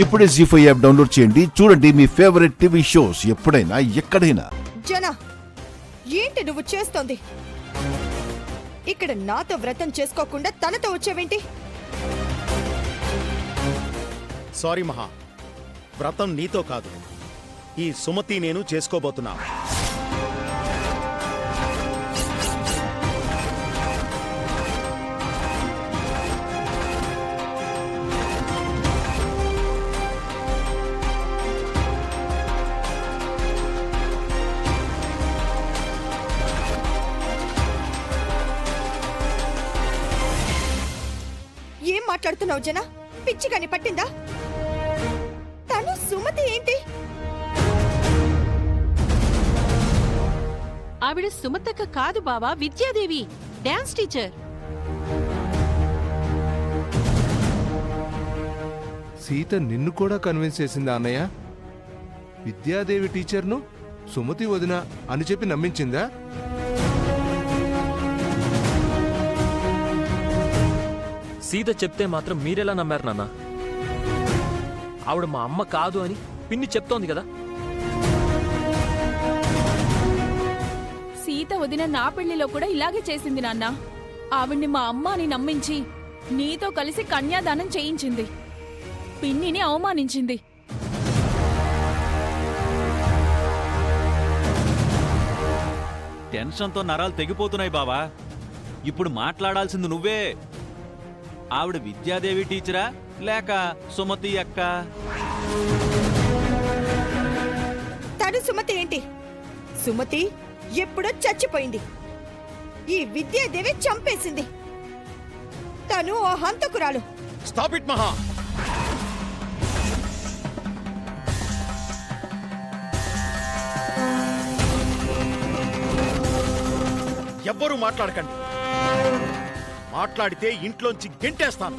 ఇప్పుడే జీ5 app download చేయండి. చూడండి మీ ఫేవరెట్ టీవీ షోస్ ఎప్పుడైనా ఎక్కడైనా. జనా, ఏంటి నువ్వు చేస్తోంది? ఇక్కడ నాతో వ్రతం చేసుకోకుండా తనతో వచ్చావేంటి? సారీ మహా, వ్రతం నీతో కాదు, ఈ సుమతి నేను చేసుకోబోతున్నా. ఏం మాట్లాడుతున్నావు జనా? పిచ్చిగాని పట్టిందా? తను సుమతి ఏంటి? ఆవిడ సుమతక్క కాదు బావా, విద్యాదేవి, డాన్స్ టీచర్. సీత నిన్ను కూడా కన్విన్స్ చేసిందా అన్నయ్య? విద్యాదేవి టీచర్ను సుమతి వదిన అని చెప్పి నమ్మించిందా? సీత చెప్తే మాత్రం మీరెలా నమ్మారు నాన్న? ఆవిడ మా అమ్మ కాదు అని పిన్ని చెప్తోంది కదా. సీత వదిన నా పెళ్లిలో కూడా ఇలాగే చేసింది నాన్న. ఆవిడ్ని మా అమ్మ అని నమ్మించి నీతో కలిసి కన్యాదానం చేయించింది. పిన్నిని అవమానించింది. టెన్షన్తో నరాలు తెగిపోతున్నాయి బావా. ఇప్పుడు మాట్లాడాల్సింది నువ్వే. ఆవిడ విద్యాదేవి టీచరా లేక సుమతి అక్క? తను సుమతి ఏంటి? సుమతి ఎప్పుడో చచ్చిపోయింది. ఈ విద్యాదేవి చంపేసింది. తను ఓ హంతకురాలు. స్టాప్ ఇట్ మహా. ఎవ్వరూ మాట్లాడకండి. మాట్లాడితే ఇంట్లోంచి గెంటేస్తాను.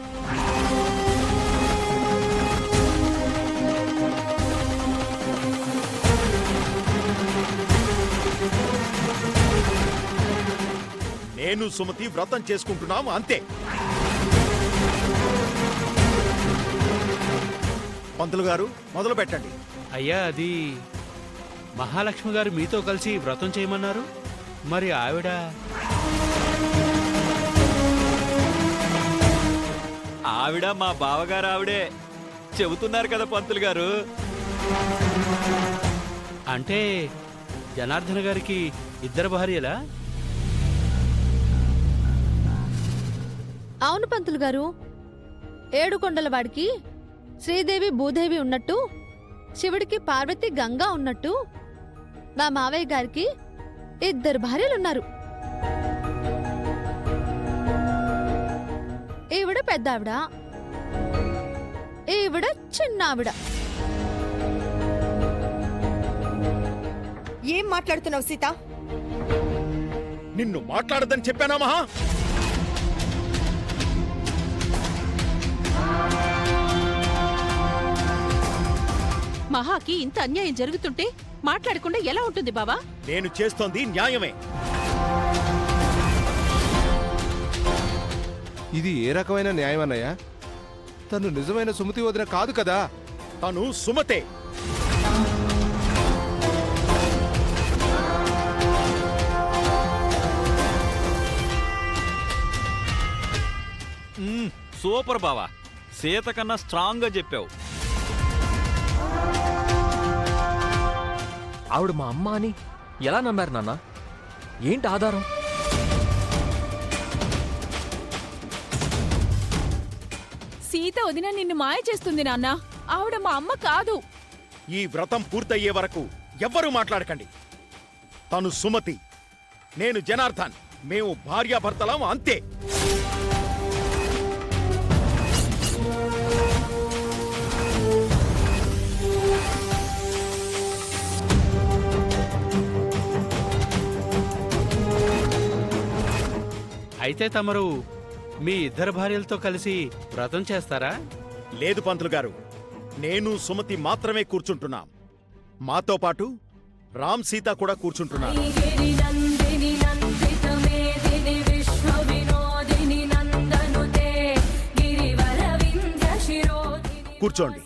నేను సుమతి వ్రతం చేసుకుంటున్నాము, అంతే. పంతులు గారు మొదలు పెట్టండి. అయ్యా, అది మహాలక్ష్మి గారు మీతో కలిసి వ్రతం చేయమన్నారు. మరి ఆవిడ? ఆవిడ మా బావగారు ఆవిడే చెబుతున్నారు కదా పంతులు గారు. అంటే జనార్దన గారికి ఇద్దరు భార్యలా? అవును పంతులు గారు. ఏడుకొండలవాడికి శ్రీదేవి భూదేవి ఉన్నట్టు, శివుడికి పార్వతి గంగా ఉన్నట్టు, మా మావయ్య గారికి ఇద్దరు భార్యలున్నారు. ఈవిడ పెద్దావిడ, ఈవిడ చిన్నావిడ. ఏం మాట్లాడుతున్నావు సీత? నిన్ను మాట్లాడదని చెప్పానా మహా? మహాకి ఇంత అన్యాయం జరుగుతుంటే మాట్లాడకుండా ఎలా ఉంటుంది బావా? నేను చేస్తోంది న్యాయమే. ఇది ఏ రకమైన న్యాయం అన్నయ్య? తను నిజమైన సుమతి వదిన కాదు కదా. తను సుమతే. సూపర్ బావా, సీత కన్నా స్ట్రాంగ్ గా చెప్పావు. ఆవిడ మా అమ్మ అని ఎలా నమ్మారు నాన్న? ఏంటి ఆధారం? సీత వదిన నిన్ను మాయ చేస్తుంది నాన్న. ఆవిడ మా అమ్మ కాదు. ఈ వ్రతం పూర్తయ్యే వరకు ఎవ్వరూ మాట్లాడకండి. తను సుమతి, నేను జనార్దన్. మేము భార్యాభర్తలం, అంతే. అయితే తమరు మీ ఇద్దరు భార్యలతో కలిసి వ్రతం చేస్తారా? లేదు పంతులు గారు, నేను సుమతి మాత్రమే కూర్చుంటున్నాం. మాతో పాటు రామ్ సీత కూడా కూర్చుంటున్నారు. కూర్చోండి.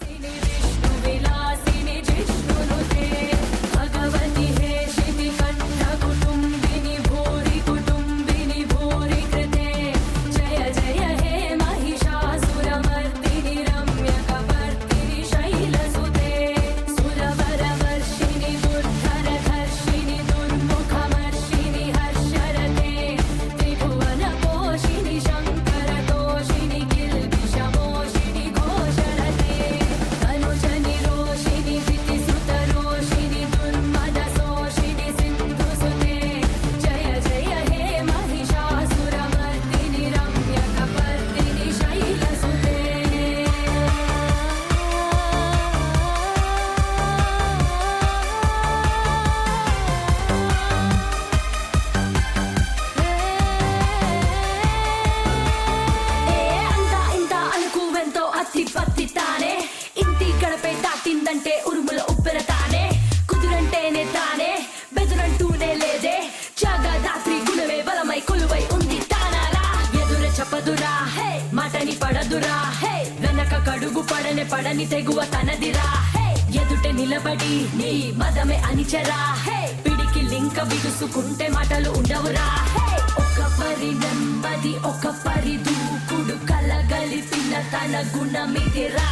పడని పడని తెగువ తనదిరా హే ఎదుట నిలబడి నీ మదమే అనిచరా హే పిడికి లింక బిగుసుకుంటే మాటలు ఉండవురా హే ఒక పరి నెమ్మది ఒక పరి దూకుడు కలగలిపిన తన గుణమిదిరా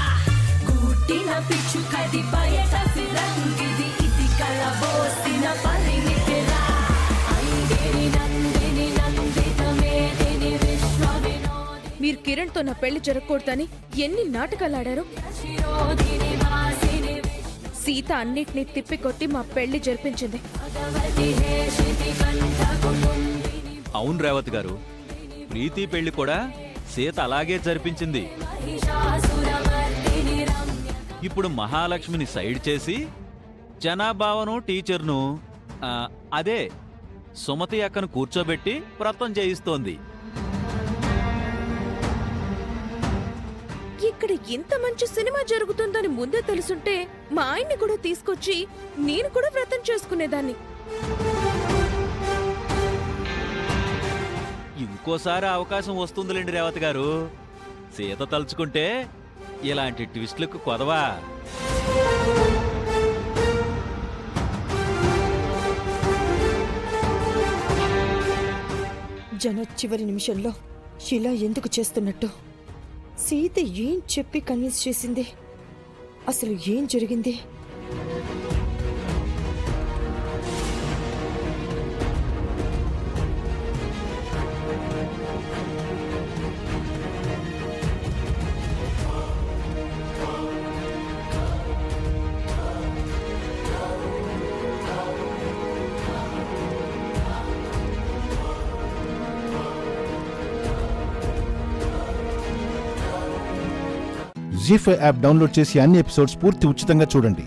కూటిన పిచ్చుకది బయట ఫిరంగిది ఇది కలబోసిన పరిమితిరా ఐగిరి నందిని నందిత మేదిని విశ్వ వినోది మీరు కిరణ్ తో నా పెళ్లి జరగకూడదని ఎన్ని నాటకాలు ఆడారు. శిరోధిని వాసిని సీత అన్నిటినీ తిప్పికొట్టి మా పెళ్లి జరిపించింది. భగవతి హే శృతి కంఠ కుటుంబిని అవును రేవతి గారు, ప్రీతి పెళ్లి కూడా సీత అలాగే జరిపించింది. మహిషాసురమర్దిని రమ్య ఇప్పుడు మహాలక్ష్మిని సైడ్ చేసి జనాభావను టీచర్ను అదే సుమతి అక్కను కూర్చోబెట్టి వ్రతం చేయిస్తోంది. ఇక్కడ ఇంత మంచి సినిమా జరుగుతుందని ముందే తెలుసుంటే మా ఆయన్ని కూడా తీసుకొచ్చి నేను కూడా వ్రతం చేసుకునేదాన్ని. ఇంకోసారి అవకాశం వస్తుందిలేండి రేవతి గారు. సీత తలుచుకుంటే ఇలాంటి ట్విస్టులకు కొదవా. జన చివరి నిమిషంలో ఇలా ఎందుకు చేస్తున్నట్టు? సీత ఏం చెప్పి కన్విన్స్ చేసింది? అసలు ఏం జరిగింది? జీ5 యాప్ డౌన్లోడ్ చేసి అన్ని ఎపిసోడ్స్ పూర్తి ఉచితంగా చూడండి.